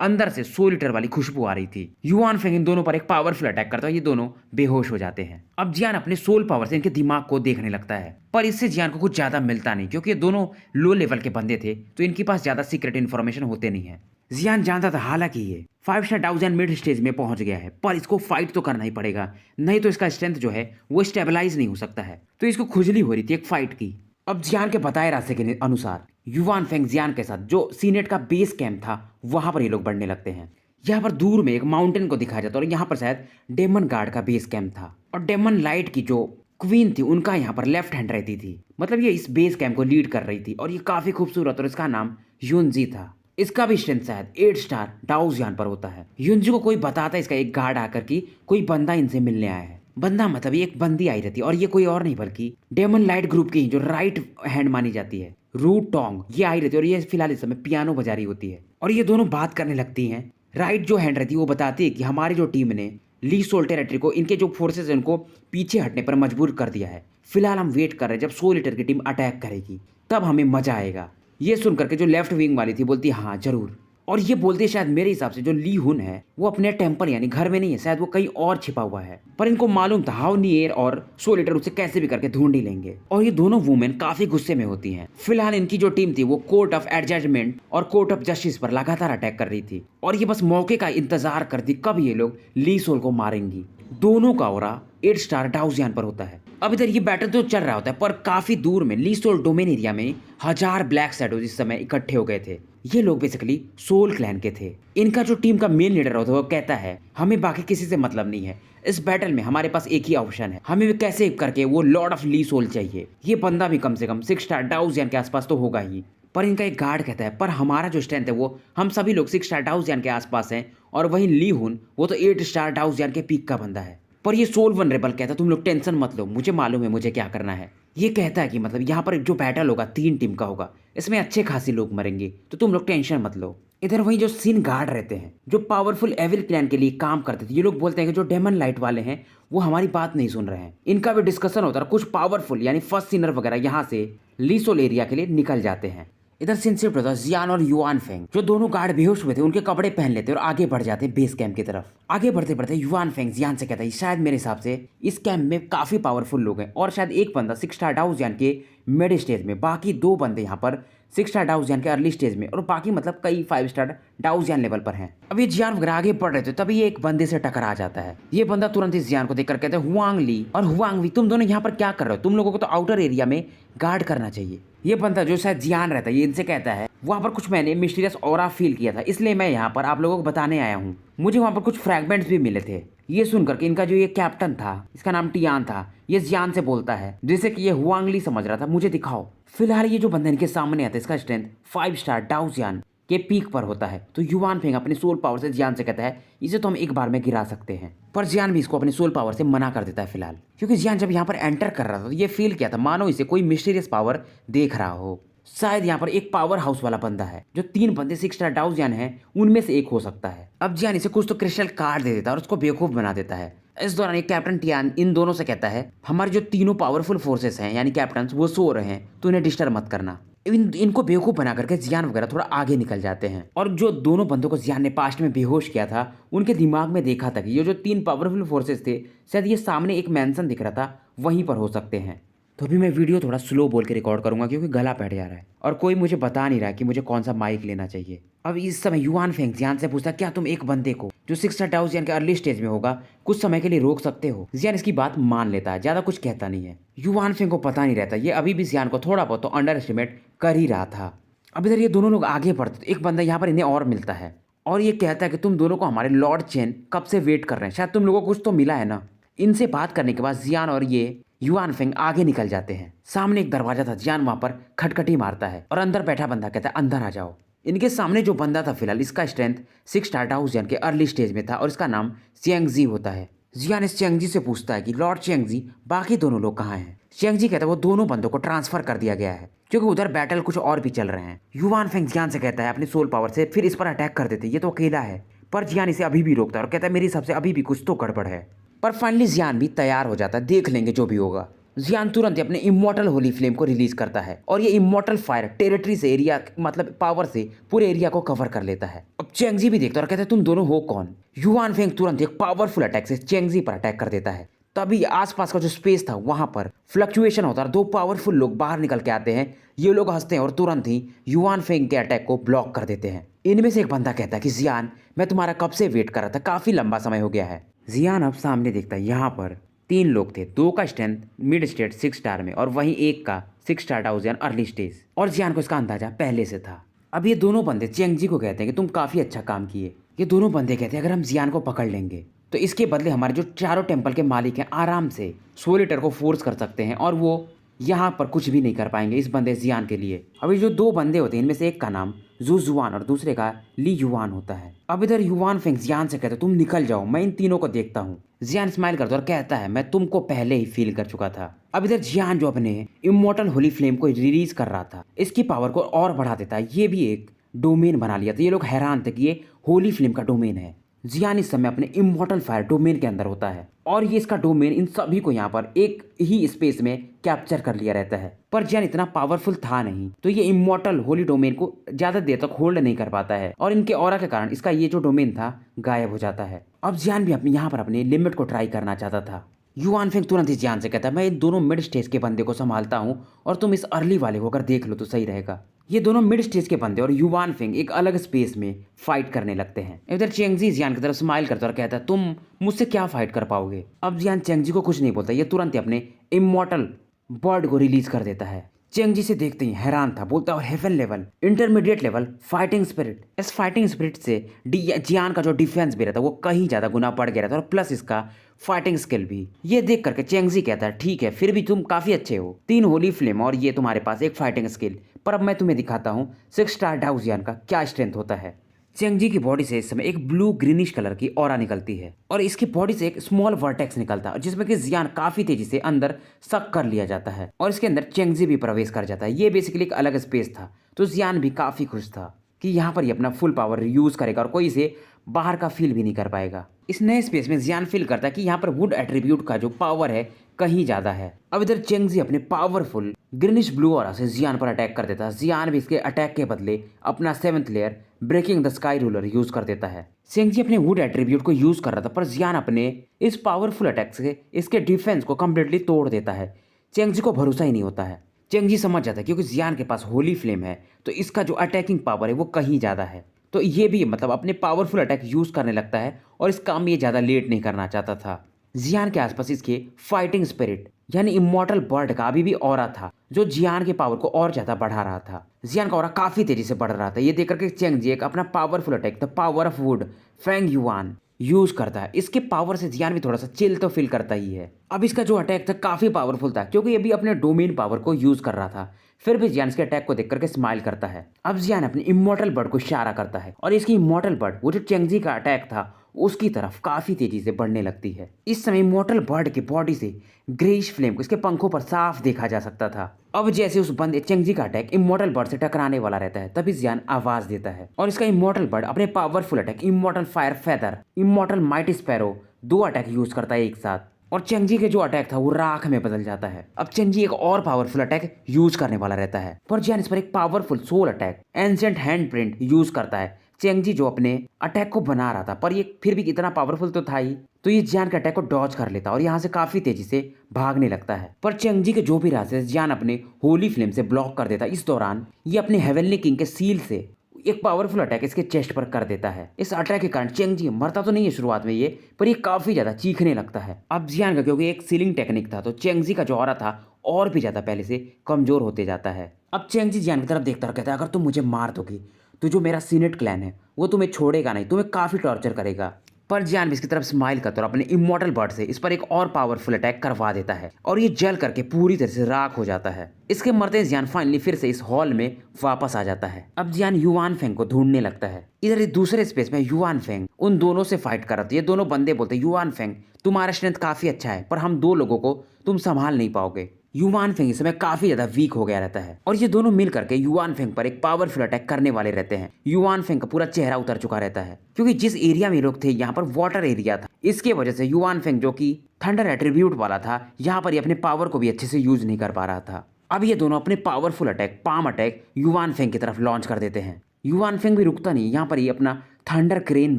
अंदर से सोल ईटर वाली खुशबू आ रही थी। युवान फेंग इन दोनों पर एक पावरफुल अटैक करता है, ये दोनों बेहोश हो जाते हैं। अब जियान अपने सोल पावर से इनके दिमाग को देखने लगता है पर इससे जियान को कुछ ज्यादा मिलता नहीं क्योंकि ये दोनों लो लेवल के बंदे थे तो इनके पास ज्यादा सीक्रेट इन्फॉर्मेशन होते नहीं है। जियान जानता था हालांकि ये 5 स्टार डाउजियान मिड स्टेज में पहुंच गया है पर इसको फाइट तो करना ही पड़ेगा, नहीं तो इसका स्ट्रेंथ जो है वो स्टेबलाइज नहीं हो सकता है। तो इसको खुजली हो रही थी एक फाइट की। अब जियान के बताए रास्ते के अनुसार युवान फेंग जियान के साथ जो सीनेट का बेस कैंप था वहां पर ये लोग बढ़ने लगते हैं। यहाँ पर दूर में एक माउंटेन को दिखाया जाता है और यहाँ पर शायद डेमन गार्ड का बेस कैंप था और डेमन लाइट की जो क्वीन थी उनका यहाँ पर लेफ्ट हैंड रहती थी, मतलब ये इस बेस कैंप को लीड कर रही थी और ये काफी खूबसूरत और इसका नाम यूनजी था। इसका भी स्ट्रेंथ शायद 8 स्टार डाउजियान पर होता है। युनजी को कोई बताता है इसका एक गार्ड आकर कि कोई बंदा इनसे मिलने आया है। बंदा मतलब ये एक बंदी आई रहती है और ये कोई और नहीं बल्कि डेमन लाइट ग्रुप की जो राइट हैंड मानी जाती है, रू टोंग, ये आई रहती है और ये फिलहाल इस समय पियानो बजा रही होती है और ये दोनों बात करने लगती हैं। राइट जो हैंड रहती है वो बताती है कि हमारी जो टीम ने ली सोल टेरिटरी को इनके जो फोर्सेस हैं उनको पीछे हटने पर मजबूर कर दिया है। फिलहाल हम वेट कर रहे हैं जब सोल ईटर की टीम अटैक करेगी तब हमें मजा आएगा। ये सुन करके जो लेफ्ट विंग वाली थी बोलती हाँ जरूर, और ये बोलते शायद मेरे हिसाब से जो ली हुन है वो अपने टेम्पल यानी घर में नहीं है, शायद वो कहीं और छिपा हुआ है। पर इनको मालूम था हाउ नियर और सोल ईटर उसे कैसे भी करके ढूंढ ही लेंगे और ये दोनों वुमेन काफी गुस्से में होती हैं। फिलहाल इनकी जो टीम थी वो कोर्ट ऑफ एडजस्टमेंट और कोर्ट ऑफ जस्टिस पर लगातार अटैक कर रही थी और ये बस मौके का इंतजार करती कब ये लोग ली सोल को मारेंगी। दोनों का ऑरा 8 स्टार डाउजियान पर होता है। अब इधर ये बैटल तो चल रहा होता है पर काफी दूर में ली सोल डोमेन एरिया में 1000 ब्लैक शैडोज इस समय इकट्ठे हो गए थे। ये लोग बेसिकली सोल क्लैन के थे। इनका जो टीम का मेन लीडर होता है वो कहता है हमें बाकी किसी से मतलब नहीं है, इस बैटल में हमारे पास एक ही ऑप्शन है, हमें भी कैसे करके वो लॉर्ड ऑफ ली सोल चाहिए। ये बंदा भी कम से कम 6 स्टार डाउजियान के आसपास तो होगा ही। पर इनका एक गार्ड कहता है पर हमारा जो स्ट्रेंथ है वो हम सभी लोग 6 स्टार डाउजियान के आसपास हैं और वहीं ली हुन वो तो 8 स्टार डाउजियान के पीक का बंदा है। पर ये सोल वनरेबल कहता है तुम लोग टेंशन मत लो, मुझे मालूम है मुझे क्या करना है। ये कहता है कि मतलब यहाँ पर जो बैटल होगा 3 टीम का होगा, इसमें अच्छे खासी लोग मरेंगे तो तुम लोग टेंशन मत लो। इधर वहीं जो सीन गार्ड रहते हैं जो पावरफुल एविल क्लैन के लिए काम करते थे, ये लोग बोलते हैं कि जो डेमन लाइट वाले हैं वो हमारी बात नहीं सुन रहे हैं। इनका भी डिस्कशन होता है, कुछ पावरफुल यानी फर्स्ट सीनर वगैरह यहाँ से ली सोल एरिया के लिए निकल जाते हैं। इधर सीन शिफ्ट होता है जियान और युआन फेंग, जो दोनों गार्ड बेहोश हुए थे उनके कपड़े पहन लेते और आगे बढ़ जाते बेस कैंप की तरफ। आगे बढ़ते बढ़ते युआन फेंग जियान से कहता है शायद मेरे हिसाब से इस कैंप में काफी पावरफुल लोग हैं और शायद एक बंदा 6 स्टार डाउजियान के मिड स्टेज में, बाकी 2 बंदे यहाँ पर 6 स्टार डाउजियान के अर्ली स्टेज में और बाकी मतलब कई 5 स्टार डाउजियान लेवल पर हैं। अब ये जियान वगैरह आगे बढ़ रहे थे तभी ये एक बंदे से टकरा जाता है। ये बंदा तुरंत इस जियान को देखकर कहते हैं हुआंग ली और हुआंग वी तुम दोनों यहाँ पर क्या कर रहे हो, तुम लोगों को तो आउटर एरिया में गार्ड करना चाहिए। ये बंदा जो शायद जियान रहता है ये इनसे कहता है वहाँ पर कुछ मैंने मिस्टीरियस ऑरा फील किया था इसलिए मैं यहाँ पर आप लोगों को बताने आया हूँ, मुझे वहाँ पर कुछ फ्रैगमेंट्स भी मिले थे। ये सुनकर के इनका जो ये कैप्टन था इसका नाम टियान था, ये जियान से बोलता है जैसे कि ये हुआंगली समझ रहा था मुझे दिखाओ। फिलहाल ये जो बंदा इनके सामने आता है इसका स्ट्रेंथ 5 स्टार डाउजियान के पीक पर होता है। तो युआन फेंग अपने सोल पावर से जियान से कहता है इसे तो हम एक बार में गिरा सकते हैं, पर जियान भी इसको अपने सोल पावर से मना कर देता है फिलहाल, क्योंकि जियान जब यहाँ पर एंटर कर रहा था तो ये फील किया था मानो इसे कोई मिस्टीरियस पावर देख रहा हो। शायद यहाँ पर एक पावर हाउस वाला बंदा है, जो 3 बंदे 6 स्टार डाउजियान हैं उनमें से एक हो सकता है। अब जियान इसे कुछ तो क्रिस्टल कार्ड दे देता है और उसको बेवकूफ बना देता है। इस दौरान एक कैप्टन टियान इन दोनों से कहता है हमारे जो तीनों पावरफुल फोर्सेस हैं यानी कैप्टन वो सो रहे हैं तो उन्हें डिस्टर्ब मत करना। इनको बेवकूफ बना करके जियान वगैरह थोड़ा आगे निकल जाते हैं और जो दोनों बंदों को जियान ने पास्ट में बेहोश किया था उनके दिमाग में देखा था कि ये जो 3 पावरफुल फोर्सेस थे शायद ये सामने एक मैंसन दिख रहा था वहीं पर हो सकते हैं। तो अभी मैं वीडियो थोड़ा स्लो बोल के रिकॉर्ड करूंगा क्योंकि गला बैठ जा रहा है और कोई मुझे बता नहीं रहा कि मुझे कौन सा माइक लेना चाहिए। अब इस समय युआन फेंग जियान से पूछता क्या तुम एक बंदे को जो 6 स्टार डाउजियान के अर्ली स्टेज में होगा कुछ समय के लिए रोक सकते हो। जियान इसकी बात मान लेता है, ज्यादा कुछ कहता नहीं है। युआन फेंग को पता नहीं रहता ये अभी भी जियान को थोड़ा बहुत तो अंडर एस्टिमेट कर ही रहा था। अब इधर ये दोनों लोग आगे बढ़ते तो एक बंदा यहाँ पर इन्हें और मिलता है और ये कहता है कि तुम दोनों को हमारे लॉर्ड चेन कब से वेट कर रहे हैं, शायद तुम लोगों को कुछ तो मिला है ना। इनसे बात करने के बाद जियान और ये युआन फेंग आगे निकल जाते हैं। सामने एक दरवाजा था, जियान वहां पर खटखटी मारता है और अंदर बैठा बंदा कहता है अंदर आ जाओ। इनके सामने जो बंदा था फिलहाल इसका स्ट्रेंथ 6 स्टार डाउजियान के अर्ली स्टेज में था और इसका नाम चियांगजी होता है। जियान इस चियांगजी से पूछता है कि लॉर्ड चियांगजी बाकी दोनों लोग कहाँ हैं। चियांगजी कहता है वो दोनों बंदों को ट्रांसफर कर दिया गया है क्योंकि उधर बैटल कुछ और भी चल रहे हैं। युआन फेंग जियान से कहता है अपनी सोल पावर से फिर इस पर अटैक कर देते, ये तो अकेला है। पर जियान इसे अभी भी रोकता है और कहता है मेरे हिसाब से अभी भी कुछ तो गड़बड़ है। पर फाइनली जियान भी तैयार हो जाता है, देख लेंगे जो भी होगा। जियान तुरंत ही अपने इमॉर्टल होली फ्लेम को रिलीज करता है और ये इमॉर्टल फायर टेरिटरी से एरिया मतलब पावर से पूरे एरिया को कवर कर लेता है। अब चियांगजी भी देखता है और कहता है तुम दोनों हो कौन। युआन फेंग तुरंत एक पावरफुल अटैक से चियांगजी पर अटैक कर देता है। तभी आसपास का जो स्पेस था वहां पर फ्लक्चुएशन होता है, 2 पावरफुल लोग बाहर निकल के आते हैं। ये लोग हंसते हैं और तुरंत ही युआन फेंग के अटैक को ब्लॉक कर देते हैं। इनमें से एक बंदा कहता है कि जियान मैं तुम्हारा कब से वेट कर रहा था, काफी लंबा समय हो गया है। जियान अब सामने देखता है यहाँ पर 3 लोग थे, 2 का स्ट्रेंथ मिड स्टेट 6 स्टार में और वहीं एक का 6 स्टार डाउजियान अर्ली स्टेज, और जियान को इसका अंदाजा पहले से था। अब ये दोनों बंदे चियांगजी को कहते हैं कि तुम काफी अच्छा काम किए। ये दोनों बंदे कहते हैं अगर हम जियान को पकड़ लेंगे तो इसके बदले हमारे जो चारों टेम्पल के मालिक हैं आराम से सोल ईटर को फोर्स कर सकते हैं और वो यहाँ पर कुछ भी नहीं कर पाएंगे इस बंदे जियान के लिए। अभी जो दो बंदे होते हैं इनमें से एक का नाम जू जुआन और दूसरे का ली युवान होता है। अब इधर युवान फेंग जियान से कहता है तुम निकल जाओ, मैं इन तीनों को देखता हूँ। जियान स्माइल करता है और कहता है मैं तुमको पहले ही फील कर चुका था। अब इधर जियान जो अपने इमोर्टल होली फ्लेम को रिलीज कर रहा था, इसकी पावर को और बढ़ा देता है। ये भी एक डोमेन बना लिया था। ये लोग हैरान थे कि ये होली फ्लेम का डोमेन है। जियान इस समय अपने इमोर्टल फायर डोमेन के अंदर होता है और ये इसका डोमेन इन सभी को यहाँ पर एक ही स्पेस में कैप्चर कर लिया रहता है। पर जियान इतना पावरफुल था नहीं, तो ये इमोर्टल होली डोमेन को ज्यादा देर तक होल्ड नहीं कर पाता है और इनके ऑरा के कारण इसका ये जो डोमेन था गायब हो जाता है। अब जियान भी अपने यहाँ पर अपने लिमिट को ट्राई करना चाहता था। युवान फेंग तुरंत ही जियान से कहता है मैं इन दोनों मिड स्टेज के बंदे को संभालता हूँ और तुम इस अर्ली वाले को अगर देख लो तो सही रहेगा। ये दोनों मिड स्टेज के बंदे और युवान फेंग एक अलग स्पेस में फाइट करने लगते हैं। इधर चेंगजी जियान की तरफ स्माइल करता है और कहता है तुम मुझसे क्या फाइट कर पाओगे। अब जियान चेंगजी को कुछ नहीं बोलता, ये तुरंत ही अपने इमॉर्टल बर्ड को रिलीज कर देता है। चेंगजी से देखते ही हैरान था, बोलता है heaven level, intermediate level, fighting spirit. इस फाइटिंग स्पिरिट से जियान का जो डिफेंस भी रहता है वो कहीं ज्यादा गुना बढ़ गया रहता है और प्लस इसका फाइटिंग स्किल भी। ये देख करके चेंगजी कहता है ठीक है फिर भी तुम काफी अच्छे हो, 3 होली फ्लेम और ये तुम्हारे पास एक फाइटिंग स्किल, पर अब मैं तुम्हें दिखाता हूँ 6 स्टार डाउ जियान का क्या स्ट्रेंथ होता है। चेंगजी की बॉडी से इस समय एक ब्लू ग्रीनिश कलर की ऑरा निकलती है और इसकी बॉडी से एक स्मॉल वर्टेक्स निकलता है जिसमें कि जियान काफी तेजी से अंदर सक कर लिया जाता है और इसके अंदर चेंगजी भी प्रवेश कर जाता है। ये बेसिकली एक अलग स्पेस था, तो जियान भी काफी खुश था कि यहाँ पर ये अपना फुल पावर यूज करेगा और कोई इसे बाहर का फील भी नहीं कर पाएगा। इस नए स्पेस में जियान फील करता है कि यहाँ पर वुड एट्रीब्यूट का जो पावर है कहीं ज्यादा है। अब इधर चेंगजी अपने पावरफुल ग्रीनिश ब्लू ऑरा से जियान पर अटैक कर देता है। जियान भी इसके अटैक के बदले अपना 7th layer breaking the sky ruler use कर देता है। चेंगजी अपने वुड एट्रीब्यूट को यूज कर रहा था पर जियान अपने इस पावरफुल अटैक से इसके डिफेंस को कंप्लीटली तोड़ देता है। चेंगजी को भरोसा ही नहीं होता है। चेंगजी समझ जाता है क्योंकि जियान के पास होली फ्लेम है तो इसका जो अटैकिंग पावर है वो कहीं ज्यादा है, तो ये भी मतलब अपने पावरफुल अटैक यूज करने लगता है और इस काम में ये ज्यादा लेट नहीं करना चाहता था। जियान के आसपास इसके फाइटिंग स्पिरिट यानी इमॉर्टल बर्ड का अभी भी ऑरा था जो जियान के पावर को और ज्यादा बढ़ा रहा था। जियान का ऑरा काफी तेजी से बढ़ रहा था। ये देख करके चेंगजी एक अपना powerful attack the power of would Feng yuan use करता है। इसके पावर से जियान भी थोड़ा सा चिल तो फील करता ही है। अब इसका जो अटैक था काफी पावरफुल था क्योंकि ये भी अपने डोमेन पावर को यूज कर रहा था। फिर भी जियान इसके अटैक को देख करके स्माइल करता है। अब जियान अपने इमॉर्टल बर्ड को इशारा करता है और इसकी इमॉर्टल बर्ड वो जो चेंगजी का अटैक था उसकी तरफ काफी तेजी से बढ़ने लगती है। इस समय इमॉर्टल बर्ड की बॉडी से ग्रेइश फ्लेम को इसके पंखों पर साफ देखा जा सकता था। अब जैसे उस बंदे चेंगजी का अटैक इमॉर्टल बर्ड से टकराने वाला रहता है तभी जियान आवाज देता है और इसका इमॉर्टल बर्ड अपने powerful attack immortal fire feather, immortal mighty sparrow 2 attack use करता है एक साथ और चेंगजी के जो अटैक था वो राख में बदल जाता है। अब चेंगजी एक और पावरफुल अटैक यूज करने वाला रहता है पर जियान इस पर एक powerful soul attack ancient hand print use करता है। चेंगजी जो अपने अटैक को बना रहा था पर ये फिर भी इतना पावरफुल तो था ही, तो ये जियान के अटैक को डॉज कर लेता और यहाँ से काफी तेजी से भागने लगता है। पर चेंगजी के जो भी रास्ते जियान अपने होली फ्लेम से ब्लॉक कर देता। इस दौरान ये अपने हेवनली किंग के सील से एक पावरफुल अटैक इसके चेस्ट पर कर देता है। इस अटैक के कारण चेंगजी मरता तो नहीं है शुरुआत में ये, पर ये काफी ज्यादा चीखने लगता है। अब जियान का क्योंकि एक सीलिंग टेक्निक था तो चेंगजी का जो ऑरा था और भी ज्यादा पहले से कमजोर होते जाता है। अब चेंगजी जियान की तरफ देखता और कहता है अगर तुम मुझे मार दोगी तो जो मेरा सीनेट क्लैन है वो तुम्हें छोड़ेगा नहीं, तुम्हें काफी टॉर्चर करेगा। पर जियान भी इसकी तरफ स्माइल करता और अपने इमॉर्टल बर्ड से इस पर एक और पावरफुल अटैक करवा देता है और ये जल करके पूरी तरह से राख हो जाता है। इसके मरते जियान फाइनली फिर से इस हॉल में वापस आ जाता है। अब जियान युआन फेंग को ढूंढने लगता है। इधर दूसरे स्पेस में युआन फेंग उन दोनों से फाइट कर रहा था। ये दोनों बंदे बोलते युआन फेंग तुम्हारा स्ट्रेंथ काफी अच्छा है पर हम 2 लोगों को तुम संभाल नहीं पाओगे। युआन फेंग इस समय काफी ज्यादा वीक हो गया रहता है और ये दोनों मिल करके युआन फेंग पर एक पावरफुल अटैक करने वाले रहते हैं। युआन फेंग का पूरा चेहरा उतर चुका रहता है क्योंकि जिस एरिया में लोग थे यहाँ पर वाटर एरिया था। इसके वजह से युआन फेंग जो कि थंडर एट्रीब्यूट वाला था यहाँ पर ये अपने पावर को भी अच्छे से यूज नहीं कर पा रहा था। अब ये दोनों अपने powerful attack palm attack yuan Feng की तरफ लॉन्च कर देते हैं। युआन फेंग भी रुकता नहीं, यहाँ पर ये अपना थंडर क्रेन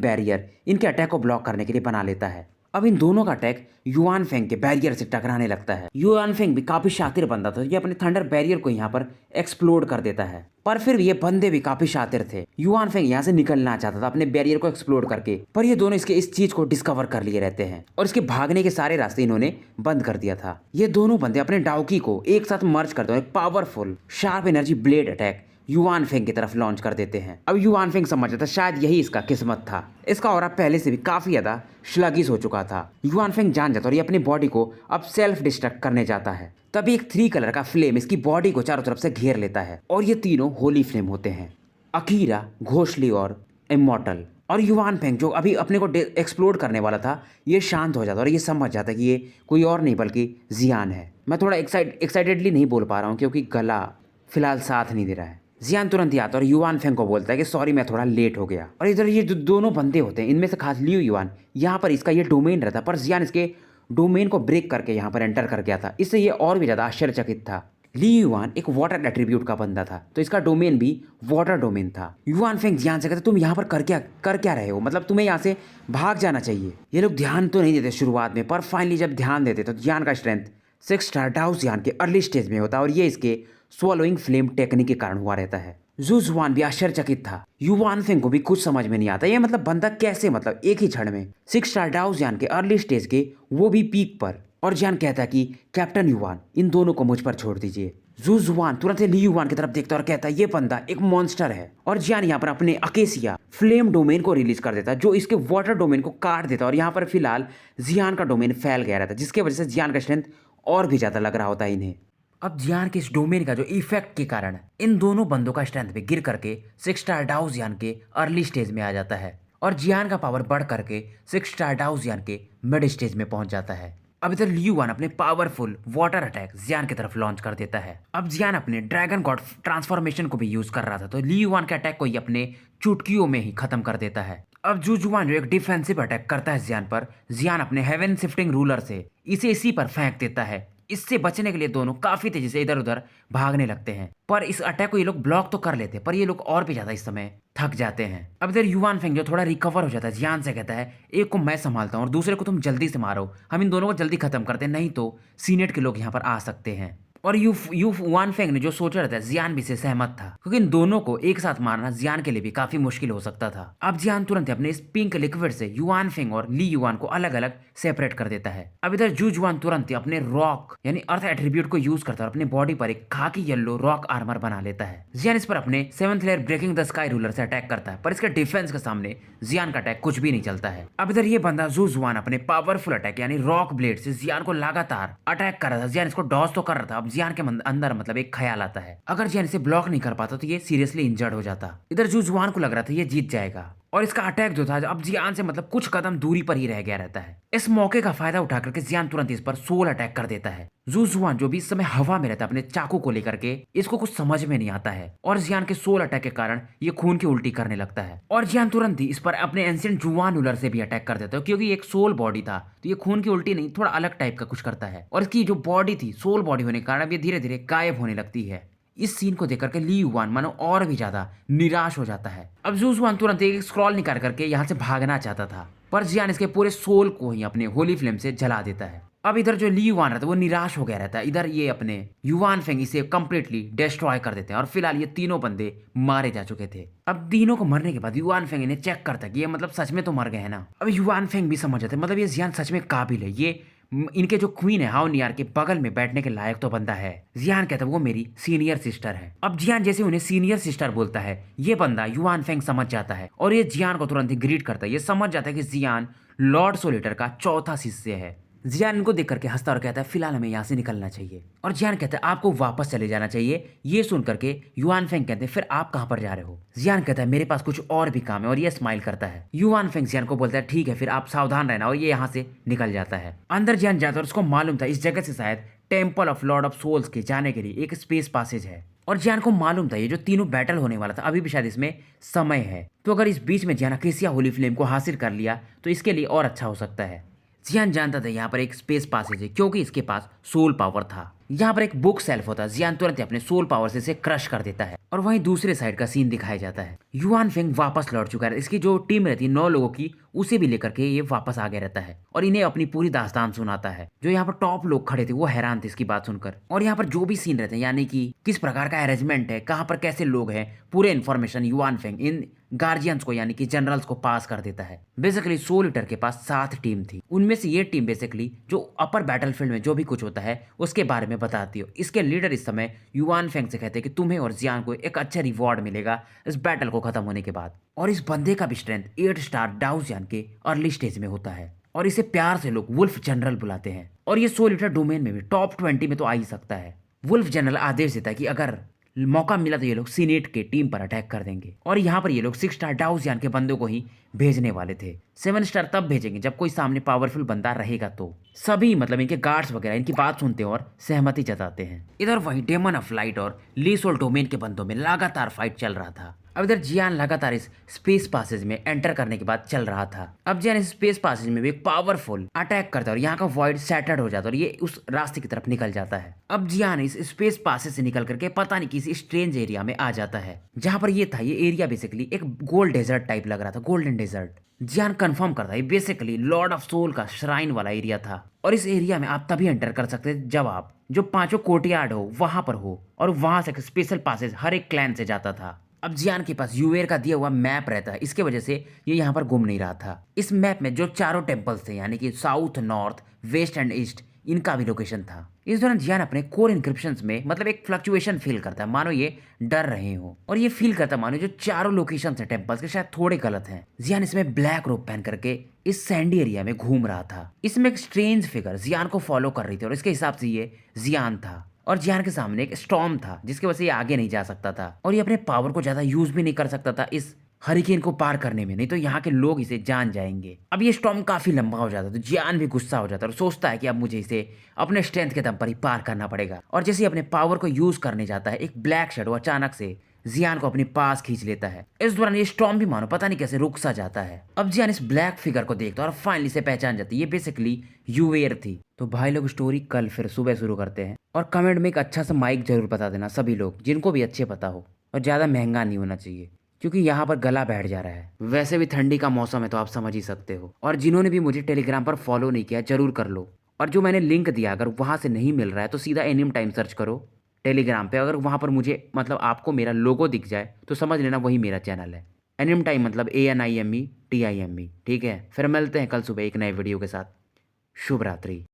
बैरियर इनके अटैक को ब्लॉक करने के लिए बना लेता है। अब इन दोनों का अटैक युआन फेंग के बैरियर से टकराने लगता है। युआन फेंग भी काफी शातिर बंदा था, ये अपने थंडर बैरियर को यहाँ पर एक्सप्लोड कर देता है पर फिर भी ये बंदे भी काफी शातिर थे। युआन फेंग यहाँ से निकलना चाहता था अपने बैरियर को एक्सप्लोड करके, पर ये दोनों इसके इस चीज को डिस्कवर कर लिए रहते हैं और इसके भागने के सारे रास्ते इन्होंने बंद कर दिया था। ये दोनों बंदे अपने डाउकी को एक साथ मर्ज करते हैं, एक powerful sharp energy blade attack yuan Feng की तरफ लॉन्च कर देते हैं। अब युआन फेंग समझ जाता शायद यही इसका किस्मत था। इसका ऑरा पहले से भी काफी ज्यादा स्लगिश हो चुका था। युआन फेंग जान जाता और ये अपनी बॉडी को अब सेल्फ डिस्ट्रक्ट करने जाता है। तभी एक 3 कलर का फ्लेम इसकी बॉडी को चारों तरफ से घेर लेता है और ये तीनों होली फ्लेम होते हैं, अकीरा, घोषली और इमॉर्टल। और युआन फेंग जो अभी अपने को एक्सप्लोड करने वाला था, ये शांत हो जाता और ये समझ जाता कि ये कोई और नहीं बल्कि जियान है। मैं थोड़ा एक्साइटेडली नहीं बोल पा रहा हूँ क्योंकि गला फिलहाल साथ नहीं दे रहा है। जियान तुरंत ही आता और युआन फेंग को बोलता है कि सॉरी मैं थोड़ा लेट हो गया। और इधर ये जो दोनों बंदे होते हैं, इनमें से खास लियू युआन, यहाँ पर इसका ये डोमेन रहता, पर जियान इसके डोमेन को ब्रेक करके यहाँ पर एंटर कर गया था। इससे ये और भी ज़्यादा आश्चर्यचकित था। ली युआन एक वाटर एट्रीब्यूट का बंदा था, तो इसका डोमेन भी वाटर डोमेन था। युआन फेंग जियान से कहते तुम यहाँ पर कर क्या रहे हो, मतलब तुम्हें यहाँ से भाग जाना चाहिए। ये लोग ध्यान तो नहीं देते शुरुआत में, पर फाइनली जब ध्यान देते तो जियान का स्ट्रेंथ 6 स्टार डाउ जियान के अर्ली स्टेज में होता है और ये इसके स्वॉलोइंग फ्लेम टेक्निक के कारण हुआ रहता है। जू जुआन भी आश्चर्यचकित था। युआन फेंग को भी कुछ समझ में नहीं आता, ये मतलब बंदा कैसे, मतलब एक ही क्षण में 6 स्टार डाउ जियान के अर्ली स्टेज के, वो भी पीक पर। और जियान कहता है कि कैप्टन युआन, इन दोनों को मुझ पर छोड़ दीजिए। जू जुआन तुरंत ली युआन की तरफ देखता और कहता है ये बंदा एक मॉन्स्टर है। और जियान यहाँ पर अपने अकेसिया फ्लेम डोमेन को रिलीज कर देता, जो इसके वाटर डोमेन को काट देता। और यहाँ पर फिलहाल जियान का डोमेन फैल गया रहता, जिसकी वजह से जियान का स्ट्रेंथ और भी ज्यादा लग रहा होता है इन्हें। अब जियान के इस डोमेन का जो इफेक्ट के कारण इन दोनों बंदों का स्ट्रेंथ भी गिर करके 6 स्टार डाउ जियान के अर्ली स्टेज में आ जाता है और जियान का पावर बढ़ करके 6 स्टार डाउ जियान के मिड स्टेज में पहुंच जाता है। अब इधर लियू वन अपने पावरफुल वाटर अटैक जियान की तरफ लॉन्च कर देता है। अब जियान अपने ड्रैगन गॉड ट्रांसफॉर्मेशन को भी यूज कर रहा था, तो लियू वन के अटैक को ही अपने चुटकियों में ही खत्म कर देता है। अब जू जुआन जो एक डिफेंसिव अटैक करता है जियान पर, जियान अपने हेवन शिफ्टिंग रूलर से इसे इसी पर फेंक देता है। इससे बचने के लिए दोनों काफी तेजी से इधर उधर भागने लगते हैं, पर इस अटैक को ये लोग ब्लॉक तो कर लेते हैं, पर ये लोग और भी ज्यादा इस समय थक जाते हैं। अब इधर युआन फेंग जो थोड़ा रिकवर हो जाता है, जियान से कहता है एक को मैं संभालता हूँ और दूसरे को तुम जल्दी से मारो, हम इन दोनों को जल्दी खत्म करते हैं, नहीं तो सीनेट के लोग यहाँ पर आ सकते हैं। और युआन फेंग ने जो सोचा रहता है, जियान भी से सहमत था, क्योंकि इन दोनों को एक साथ मारना जियान के लिए भी काफी मुश्किल हो सकता था। अब जियान तुरंत अपने इस पिंक लिक्विड से युआन फेंग और ली युआन को अलग अलग सेपरेट कर देता है। अब इधर जू जुआन तुरंत अपने रॉक यानी अर्थ एट्रीब्यूट को यूज करता है और अपने बॉडी पर एक खाकी येलो रॉक आर्मर बना लेता है। जियान इस पर अपने 7th layer breaking the sky ruler से अटैक करता है, पर इसके डिफेंस के सामने जियान का अटैक कुछ भी नहीं चलता है। अब इधर ये बंदा जू जुआन अपने पावरफुल अटैक यानी रॉक ब्लेड से जियान को लगातार अटैक कर रहा था। जियान इसको डॉज तो कर रहा था। अब जियान के अंदर मतलब एक ख्याल आता है, अगर जियान इसे ब्लॉक नहीं कर पाता तो ये सीरियसली इंजर्ड हो जाता। इधर जू जुआन को लग रहा था ये जीत जाएगा और इसका अटैक जो था अब जियान से मतलब कुछ कदम दूरी पर ही रह गया रहता है। इस मौके का फायदा उठा करके जियान तुरंत इस पर सोल अटैक कर देता है। जू जुआन जो भी इस समय हवा में रहता है अपने चाकू को लेकर के, इसको कुछ समझ में नहीं आता है और जियान के सोल अटैक के कारण ये खून की उल्टी करने लगता है। और जियान तुरंत ही इस पर अपने एंशिएंट जुआन रूलर से भी अटैक कर देता है, क्योंकि एक सोल बॉडी था तो ये खून की उल्टी नहीं, थोड़ा अलग टाइप का कुछ करता है। और इसकी जो बॉडी थी सोल बॉडी होने के कारण ये धीरे धीरे गायब होने लगती है। इस सीन को देख करके ली युआन मानो और भी ज्यादा निराश हो जाता है। अब जू जुआन तुरंत एक स्क्रॉल निकाल करके यहाँ से भागना चाहता था, पर जियान इसके पूरे सोल को ही अपने होली फ्लेम से जला देता है। अब इधर जो ली युआन रहता है वो निराश हो गया रहता है। इधर ये अपने युआन फेंग इसे कंप्लीटली डिस्ट्रॉय कर देते हैं और फिलहाल ये तीनों बंदे मारे जा चुके थे। अब तीनों को मरने के बाद युआन फेंग इन्हें चेक करता है कि ये मतलब सच में तो मर गए हैं ना। अब युआन फेंग भी समझ जाते मतलब ये जियान सच में काबिल है, ये इनके जो क्वीन है हाओनियार के बगल में बैठने के लायक तो बंदा है। जियान कहता है वो मेरी सीनियर सिस्टर है। अब जियान जैसे उन्हें सीनियर सिस्टर बोलता है, ये बंदा युआन फेंग समझ जाता है और ये जियान को तुरंत ही ग्रीट करता है। ये समझ जाता है कि जियान लॉर्ड सोलिटर का चौथा शिष्य है। जियान इनको देख करके हंसता और कहता है फिलहाल हमें यहाँ से निकलना चाहिए। और जियान कहता है आपको वापस चले जाना चाहिए। ये सुन करके युआन फेंग कहते हैं फिर आप कहाँ पर जा रहे हो। जियान कहता है मेरे पास कुछ और भी काम है और ये स्माइल करता है। युआन फेंग जियान को बोलता है ठीक है फिर आप सावधान रहना, और ये यहाँ से निकल जाता है। अंदर जियान जाता है और उसको मालूम था इस जगह से शायद temple of lord of souls के जाने के लिए एक स्पेस पासेज है। और जियान को मालूम था ये जो तीनों बैटल होने वाला था अभी भी शायद इसमें समय है, तो अगर इस बीच में जियान अकेसिया होली फ्लेम को हासिल कर लिया तो इसके लिए और अच्छा हो सकता है। जियान जानता था यहाँ पर एक स्पेस पासेज है क्योंकि इसके पास सोल पावर था। यहाँ पर एक बुक सेल्फ होता है। जियान तुरंत अपने सोल पावर से इसे क्रश कर देता है और वहीं दूसरे साइड का सीन दिखाया जाता है। युआन फेंग वापस लौट चुका है। इसकी जो टीम रहती है 9 लोगों की, उसे भी लेकर के ये वापस आ गया रहता है और इन्हें अपनी पूरी दास्तान सुनाता है। जो यहाँ पर टॉप लोग खड़े थे वो हैरान थे इसकी बात सुनकर। और यहाँ पर जो भी सीन रहते हैं यानी कि किस प्रकार का अरेंजमेंट है, कहाँ पर कैसे लोग हैं, पूरे इन्फॉर्मेशन युआन फेंग इन गार्जियंस को यानी कि जनरल्स को पास कर देता है। बेसिकली सोल ईटर के पास 7 टीम थी, उनमें से ये टीम बेसिकली जो अपर बैटलफील्ड में जो भी कुछ होता है उसके बारे में बताती हो। इसके लीडर इस समय युआन फेंग से कहते हैं कि तुम्हें और जियान को एक अच्छा रिवॉर्ड मिलेगा इस बैटल को खत्म होने के बाद। और इस बंदे का भी स्ट्रेंथ 8 स्टार डाउ जियान के अर्ली स्टेज में होता है और इसे प्यार से लोग वुल्फ जनरल बुलाते हैं। और ये 100 लीटर डोमेन में भी टॉप 20 में तो आ ही सकता है। वुल्फ जनरल आदेश देता है कि अगर मौका मिला तो ये लोग सीनेट के टीम पर अटैक कर देंगे। और यहाँ पर ये लोग 6 स्टार डाउजियान के बंदों को ही भेजने वाले थे। 7 स्टार तब भेजेंगे जब कोई सामने पावरफुल बंदा रहेगा तो। सभी मतलब इनके गार्ड्स वगैरह इनकी बात सुनते हैं और सहमति जताते हैं। इधर वहीं डेमन ऑफ लाइट और ली सोल डोमेन के बंदों में लगातार फाइट चल रहा था। अब इधर जियान लगातार इस स्पेस पासेज में एंटर करने के बाद चल रहा था। अब जियान इस स्पेस पासेज में भी एक पावरफुल अटैक करता है और यहाँ का वॉइड सैटर्ड हो जाता है और ये उस रास्ते की तरफ निकल जाता है। अब जियान इस स्पेस पासेज से निकल करके पता नहीं किसी स्ट्रेंज एरिया में आ जाता है जहां पर ये था। ये एरिया बेसिकली एक गोल्ड डेजर्ट टाइप लग रहा था, गोल्डन डेजर्ट। जियान कंफर्म करता है बेसिकली लॉर्ड ऑफ सोल का श्राइन वाला एरिया था और इस एरिया में आप तभी एंटर कर सकते थे जब आप जो 5 कोर्टयार्ड हो वहां पर हो और वहां से स्पेशल पासेज हर एक क्लैन से जाता था। अब जियान के पास यूवेर का दिया हुआ मैप रहता है, इसके वजह से ये यहाँ पर घूम नहीं रहा था। इस मैप में जो चारों टेम्पल्स थे यानी कि south, north, west and east, इनका भी लोकेशन था। इस दौरान जियान अपने कोर इंक्रिप्शंस में मतलब एक फ्लक्चुएशन फील करता है, मानो ये डर रहे हो और ये फील करता है मानो जो चारों लोकेशन है टेम्पल्स के शायद थोड़े गलत हैं। जियान इसमें ब्लैक रोब पहन करके इस सैंडी एरिया में घूम रहा था। इसमें एक स्ट्रेंज फिगर जियान को फॉलो कर रही थी और इसके हिसाब से ये जियान था। और जियान के सामने एक स्टॉर्म था जिसकी वजह से ये आगे नहीं जा सकता था और ये अपने पावर को ज्यादा यूज भी नहीं कर सकता था इस हरिकेन को पार करने में, नहीं तो यहाँ के लोग इसे जान जाएंगे। अब ये स्टॉर्म काफी लंबा हो जाता है तो जियान भी गुस्सा हो जाता है और सोचता है कि अब मुझे इसे अपने स्ट्रेंथ के दम पर ही पार करना पड़ेगा। और जैसे अपने पावर को यूज करने जाता है एक ब्लैक शेडो अचानक से जियान को अपने पास खींच लेता है। इस दौरान ये स्टॉर्म भी मानो पता नहीं कैसे रुक सा जाता है। अब जियान इस ब्लैक फिगर को देखता है और फाइनली से पहचान जाती है ये बेसिकली यूवेर थी। तो भाई लोग स्टोरी कल फिर सुबह शुरू करते हैं और कमेंट में एक अच्छा सा माइक जरूर बता देना सभी लोग जिनको भी अच्छे पता हो और ज़्यादा महंगा नहीं होना चाहिए क्योंकि यहाँ पर गला बैठ जा रहा है। वैसे भी ठंडी का मौसम है तो आप समझ ही सकते हो। और जिन्होंने भी मुझे टेलीग्राम पर फॉलो नहीं किया जरूर कर लो और जो मैंने लिंक दिया अगर वहाँ से नहीं मिल रहा है तो सीधा एनिम टाइम सर्च करो टेलीग्राम पे। अगर वहाँ पर मुझे मतलब आपको मेरा लोगो दिख जाए तो समझ लेना वही मेरा चैनल है। एनिम टाइम मतलब ANIMETIME। ठीक है, फिर मिलते हैं कल सुबह एक नए वीडियो के साथ। शुभ रात्रि।